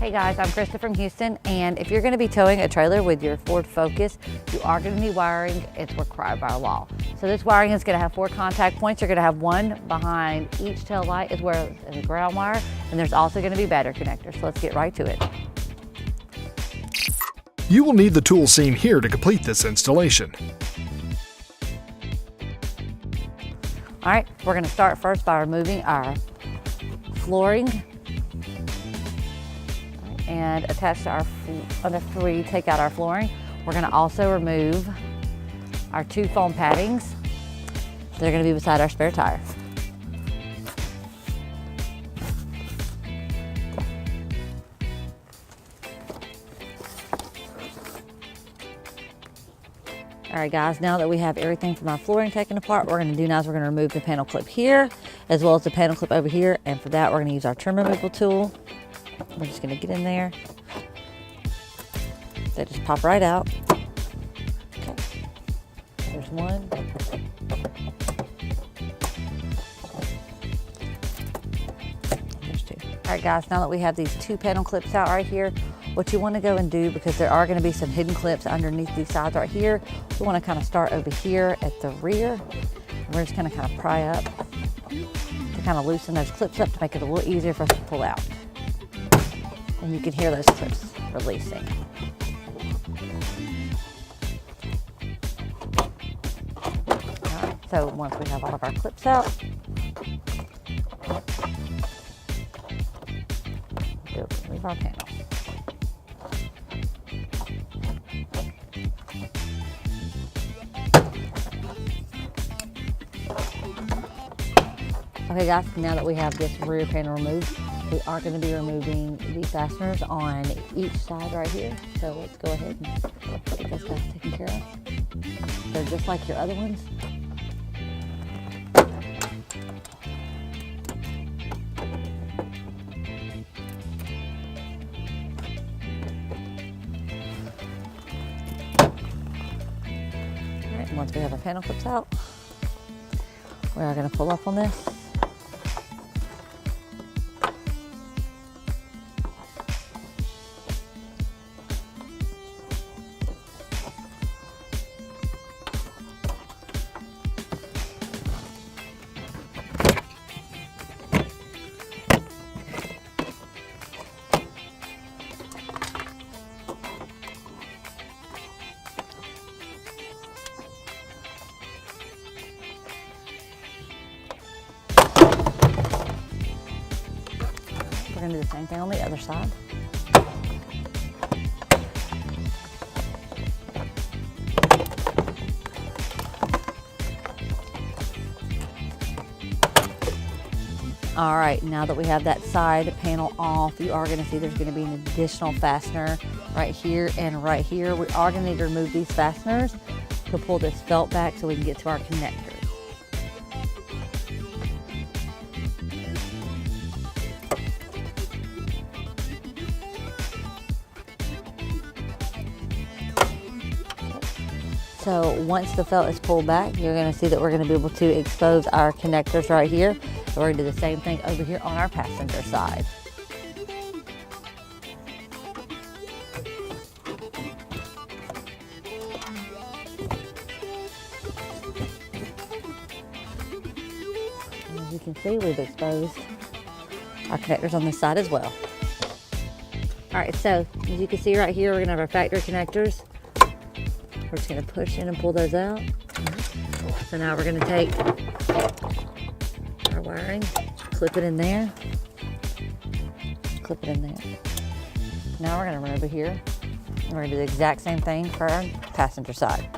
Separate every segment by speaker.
Speaker 1: Hey guys, I'm Krista from Houston, and if you're going to be towing a trailer with your Ford Focus, you are going to need wiring. It's required by law. So this wiring is going to have 4 contact points. You're going to have one behind each tail light as well as a ground wire, and there's also going to be battery connectors. So let's get right to it.
Speaker 2: You will need the tools seen here to complete this installation.
Speaker 1: All right, we're going to start first by removing our flooring. And attached to our, after we take out our flooring, we're going to also remove our 2 foam paddings. They're going to be beside our spare tire. All right guys, now that we have everything from our flooring taken apart, what we're going to do now is we're going to remove the panel clip here as well as the panel clip over here, and for that we're going to use our trim removal tool. We're just going to get in there. They just pop right out. Okay. There's one. There's 2. All right, guys, now that we have these 2 panel clips out right here, what you want to go and do, because there are going to be some hidden clips underneath these sides right here, we want to kind of start over here at the rear. We're just going to kind of pry up to kind of loosen those clips up to make it a little easier for us to pull out. And you can hear those clips releasing. All right, so once we have all of our clips out, we'll remove our panel. Okay guys, now that we have this rear panel removed, we are going to be removing these fasteners on each side right here. So let's go ahead and get those guys taken care of. They're just like your other ones. All right, once we have our panel clips out, we are going to pull up on this. We're going to do the same thing on the other side. All right, now that we have that side panel off, you are going to see there's going to be an additional fastener right here and right here. We are going to need to remove these fasteners to pull this felt back so we can get to our connectors. So once the felt is pulled back, you're going to see that we're going to be able to expose our connectors right here. So we're going to do the same thing over here on our passenger side. And as you can see, we've exposed our connectors on this side as well. All right, so as you can see right here, we're going to have our factory connectors. We're just going to push in and pull those out. So now we're going to take our wiring, clip it in there, clip it in there. Now we're going to run over here and we're going to do the exact same thing for our passenger side.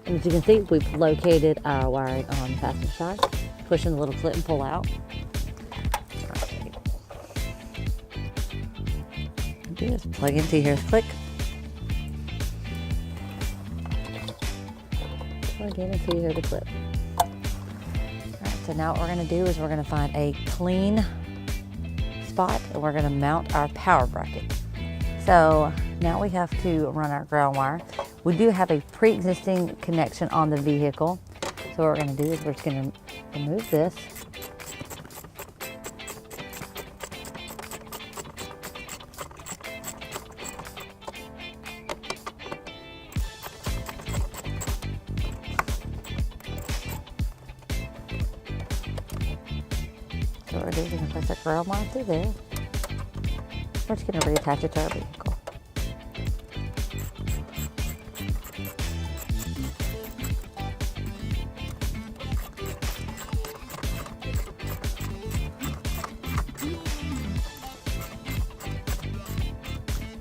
Speaker 1: And as you can see, we've located our wiring on the passenger side. Push in the little clip and pull out. Do this, plug into here, click. Plug in until you hear the clip. All right, so now what we're going to do is we're going to find a clean spot and we're going to mount our power bracket. So now we have to run our ground wire. We do have a pre-existing connection on the vehicle. So what we're going to do is we're just going to remove this. So what we're going to do is we're going to place that ground wire through there. We're just going to reattach it to our vehicle.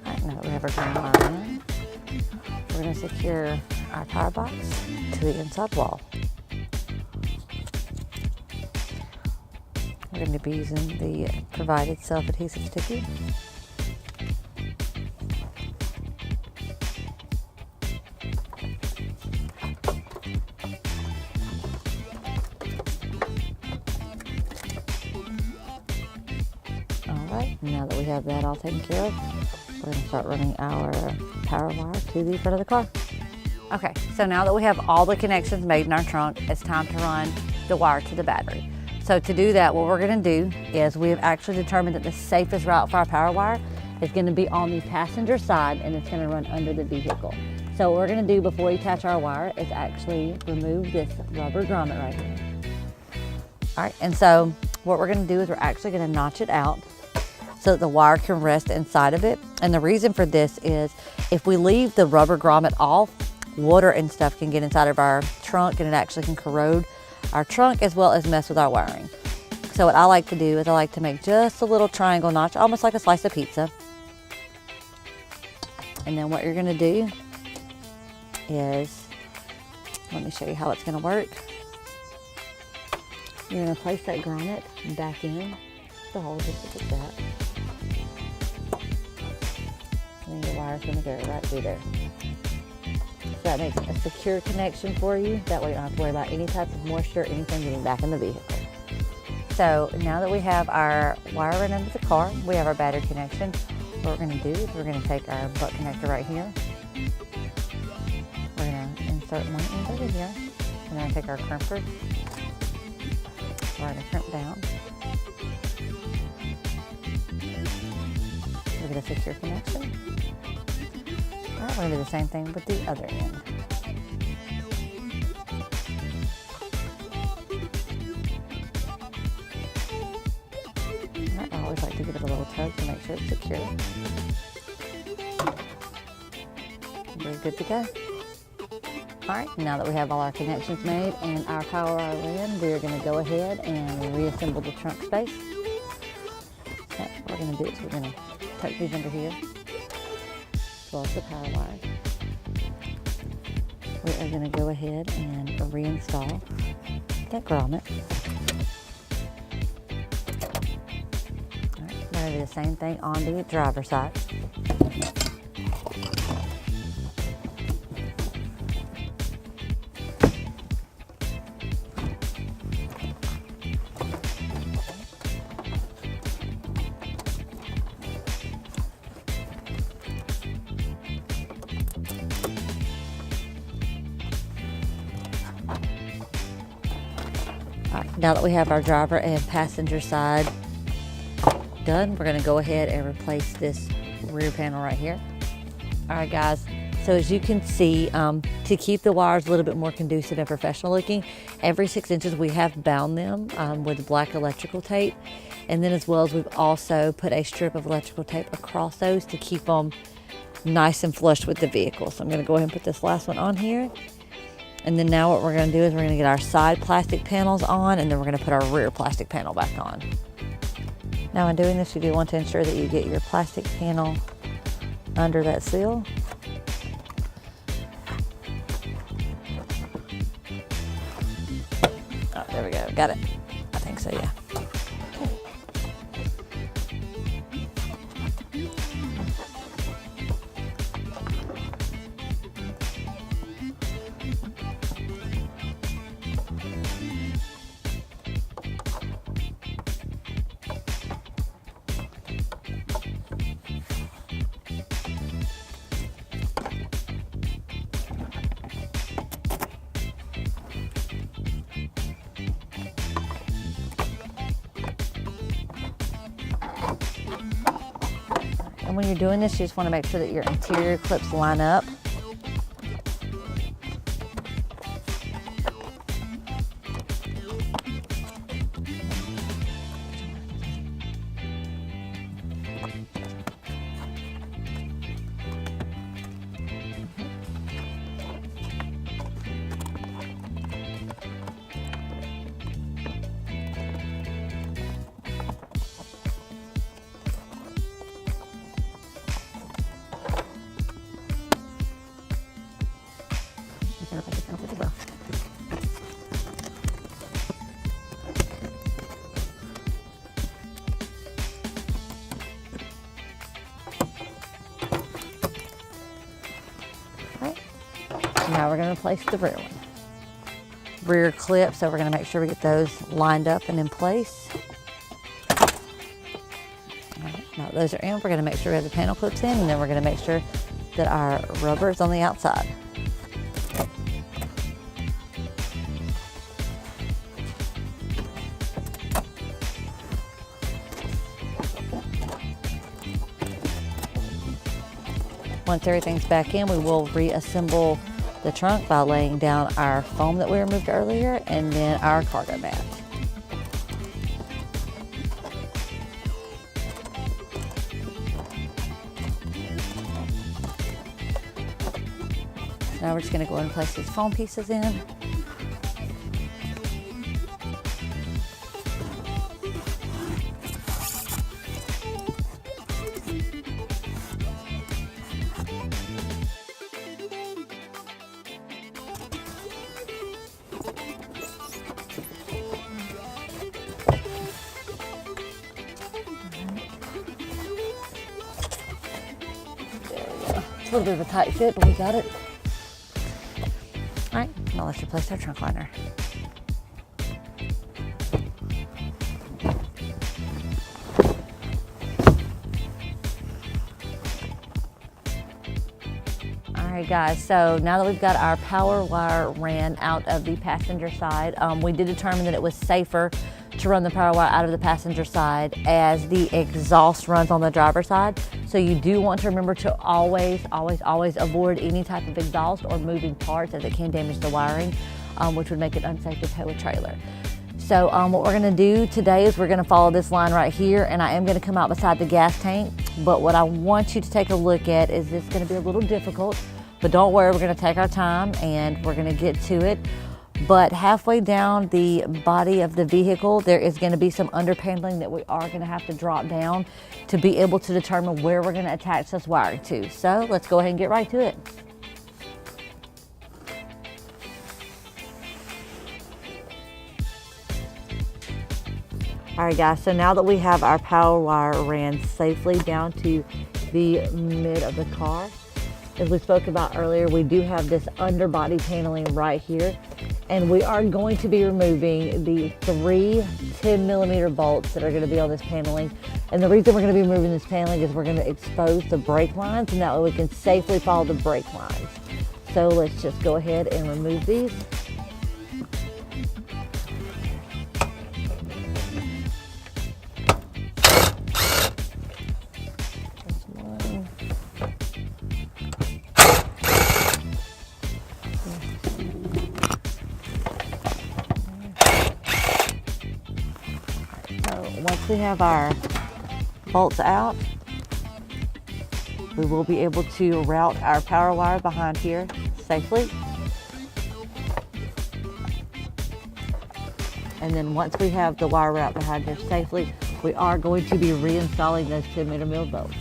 Speaker 1: Alright, now that we have our ground wire in, we're going to secure our tire box to the inside wall. We're going to be using the provided self-adhesive sticky. Alright, now that we have that all taken care of, we're going to start running our power wire to the front of the car. Okay, so now that we have all the connections made in our trunk, it's time to run the wire to the battery. So to do that, what we're going to do is we have actually determined that the safest route for our power wire is going to be on the passenger side, and it's going to run under the vehicle. So what we're going to do before we attach our wire is actually remove this rubber grommet right here. All right, and so what we're going to do is we're actually going to notch it out so that the wire can rest inside of it. And the reason for this is if we leave the rubber grommet off, water and stuff can get inside of our trunk, and it actually can corrode our trunk as well as mess with our wiring. So what I like to do is I like to make just a little triangle notch, almost like a slice of pizza. And then what you're going to do is, let me show you how it's going to work. You're going to place that grommet back in the hole just like that. And then your wire's going to go right through there. So that makes a secure connection for you. That way you don't have to worry about any type of moisture or anything getting back in the vehicle. So now that we have our wire run under the car, we have our battery connection. What we're going to do is we're going to take our butt connector right here. We're going to insert one end over here. And then take our crimper. We're going to crimp down. We're going to secure connection. All right, we're going to do the same thing with the other end. All right, I always like to give it a little tug to make sure it's secure. We're good to go. All right, now that we have all our connections made and our power wire in, we are going to go ahead and reassemble the trunk space. So what we're going to do is we're going to tuck these under here, as well as the power wire. We are going to go ahead and reinstall that grommet. All right, we're going to do the same thing on the driver's side. Now that we have our driver and passenger side done, we're going to go ahead and replace this rear panel right here. All right, guys. So as you can see, to keep the wires a little bit more conducive and professional looking, every 6 inches we have bound them with black electrical tape. And then as well as we've also put a strip of electrical tape across those to keep them nice and flush with the vehicle. So I'm going to go ahead and put this last one on here. And then now what we're going to do is we're going to get our side plastic panels on, and then we're going to put our rear plastic panel back on. Now in doing this, you do want to ensure that you get your plastic panel under that seal. Oh, there we go. Got it. I think so, yeah. And when you're doing this, you just want to make sure that your interior clips line up. Now we're going to replace the rear one. Rear clip, so we're going to make sure we get those lined up and in place. All right, now those are in. We're going to make sure we have the panel clips in, and then we're going to make sure that our rubber is on the outside. Once everything's back in, we will reassemble the trunk by laying down our foam that we removed earlier and then our cargo mat. Now we're just going to go ahead and place these foam pieces in. A little bit of a tight fit, but we got it. All right, now let's replace our trunk liner. All right, guys, so now that we've got our power wire ran out of the passenger side, we did determine that it was safer to run the power wire out of the passenger side as the exhaust runs on the driver's side. So you do want to remember to always avoid any type of exhaust or moving parts, as it can damage the wiring, which would make it unsafe to tow a trailer. So what we're gonna do today is we're gonna follow this line right here, and I am gonna come out beside the gas tank. But what I want you to take a look at is it's gonna be a little difficult, but don't worry, we're gonna take our time and we're gonna get to it. But halfway down the body of the vehicle, there is going to be some underpaneling that we are going to have to drop down to be able to determine where we're going to attach this wiring to. So let's go ahead and get right to it. All right, guys, so now that we have our power wire ran safely down to the mid of the car, as we spoke about earlier, we do have this underbody paneling right here. And we are going to be removing the 3 10mm bolts that are going to be on this paneling. And the reason we're going to be removing this paneling is we're going to expose the brake lines, and that way we can safely follow the brake lines. So let's just go ahead and remove these. Once we have our bolts out, we will be able to route our power wire behind here safely. And then once we have the wire route behind here safely, we are going to be reinstalling those 10mm bolts.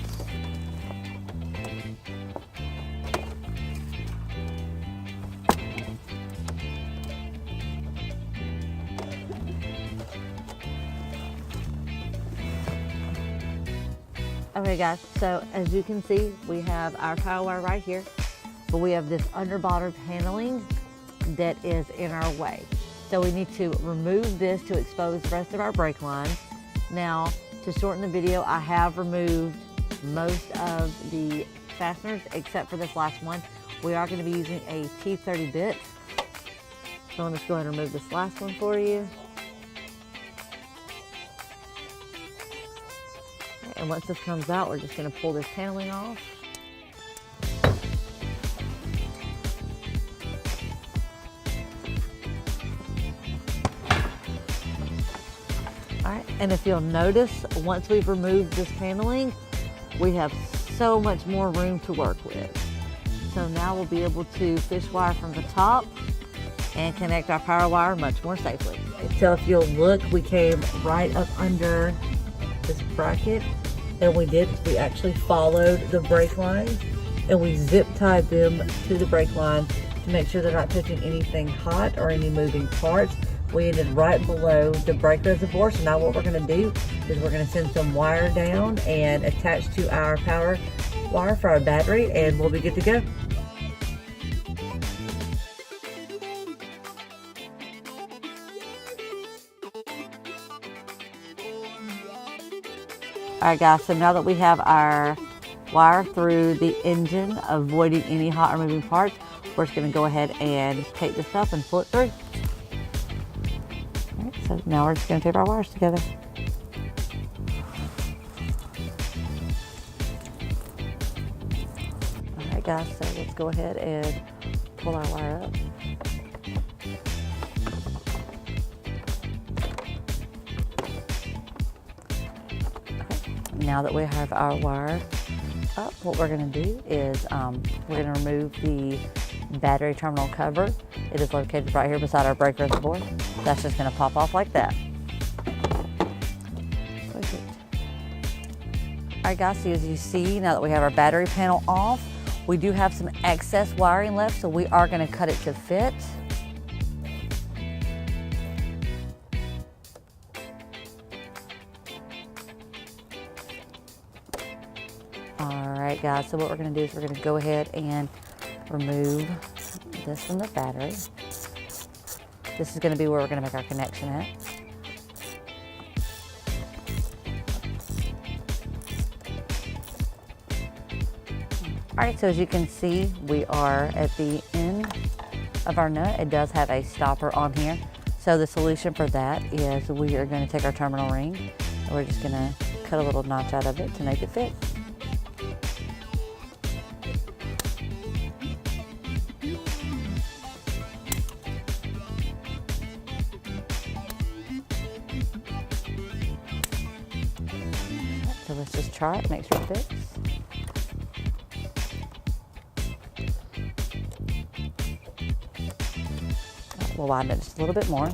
Speaker 1: Okay guys, so as you can see, we have our power wire right here, but we have this underbody paneling that is in our way. So we need to remove this to expose the rest of our brake lines. Now, to shorten the video, I have removed most of the fasteners except for this last one. We are going to be using a T30 bit. So I'm just going to remove this last one for you. And once this comes out, we're just going to pull this paneling off. All right, and if you'll notice, once we've removed this paneling, we have so much more room to work with. So now we'll be able to fish wire from the top and connect our power wire much more safely. So if you'll look, we came right up under this bracket. And we actually followed the brake lines and we zip tied them to the brake line to make sure they're not touching anything hot or any moving parts. We ended right below the brake reservoir. So now what we're going to do is we're going to send some wire down and attach to our power wire for our battery, and we'll be good to go. All right, guys, so now that we have our wire through the engine, avoiding any hot or moving parts, we're just gonna go ahead and take this up and pull it through. All right, so now we're just gonna tape our wires together. All right, guys, so let's go ahead and pull our wire up. Now that we have our wire up, what we're going to do is we're going to remove the battery terminal cover. It is located right here beside our breaker board. That's just going to pop off like that. Alright guys, so as you see, now that we have our battery panel off, we do have some excess wiring left, so we are going to cut it to fit. Alright guys, so what we're going to do is we're going to go ahead and remove this from the battery. This is going to be where we're going to make our connection at. Alright, so as you can see, we are at the end of our nut. It does have a stopper on here. So the solution for that is we are going to take our terminal ring and we're just going to cut a little notch out of it to make it fit. So let's just try it, make sure it fits. We'll widen it just a little bit more.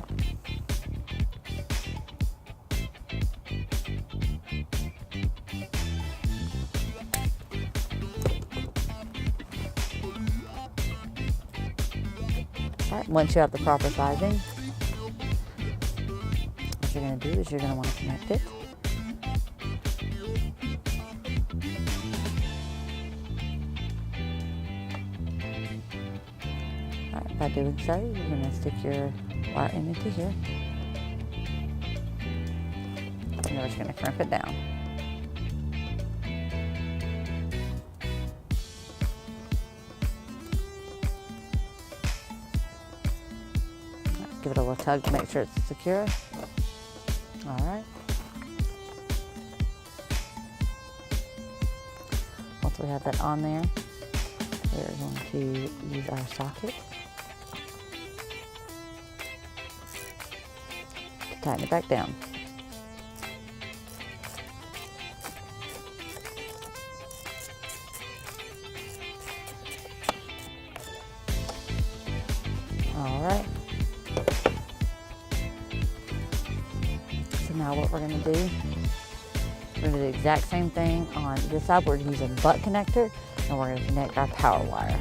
Speaker 1: All right, once you have the proper sizing, what you're going to do is you're going to want to connect it. By doing so, you're going to stick your wire into here. And we're just going to crimp it down. Right, give it a little tug to make sure it's secure. All right. Once we have that on there, we're going to use our socket. Tighten it back down. All right. So now what we're going to do, we're going to do the exact same thing on this side. We're going to use a butt connector and we're going to connect our power wire.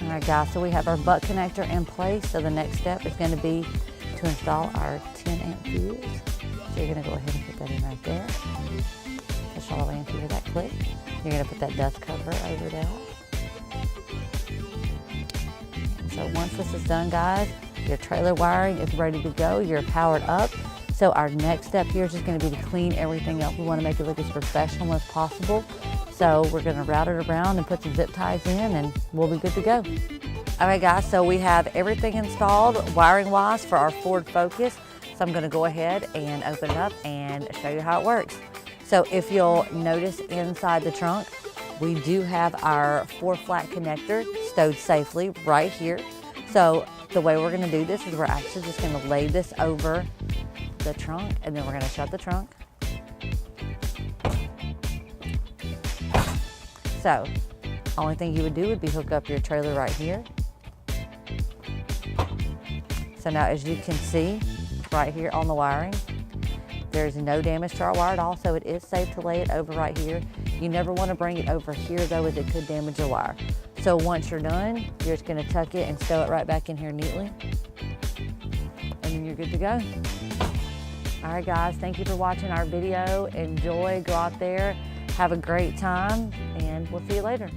Speaker 1: All right guys, so we have our butt connector in place. So the next step is going to be to install our 10 amp fuse. So you're going to go ahead and put that in right there. Push all the way in through that clip. You're going to put that dust cover over that. So once this is done, guys, your trailer wiring is ready to go. You're powered up. So our next step here is just going to be to clean everything up. We want to make it look as professional as possible. So we're going to route it around and put some zip ties in and we'll be good to go. All right guys, so we have everything installed wiring wise for our Ford Focus. So I'm going to go ahead and open it up and show you how it works. So if you'll notice inside the trunk, we do have our 4-flat connector stowed safely right here. So the way we're going to do this is we're actually just going to lay this over the trunk and then we're going to shut the trunk. So only thing you would do would be hook up your trailer right here. So now as you can see right here on the wiring, there's no damage to our wire at all, so it is safe to lay it over right here. You never want to bring it over here though, as it could damage your wire. So once you're done, you're just going to tuck it and stow it right back in here neatly. And then you're good to go. All right guys, thank you for watching our video. Enjoy, go out there, have a great time, and we'll see you later.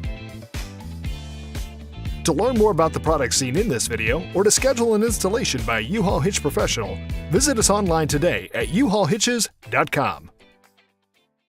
Speaker 2: To learn more about the products seen in this video, or to schedule an installation by a U-Haul Hitch professional, visit us online today at uhaulhitches.com.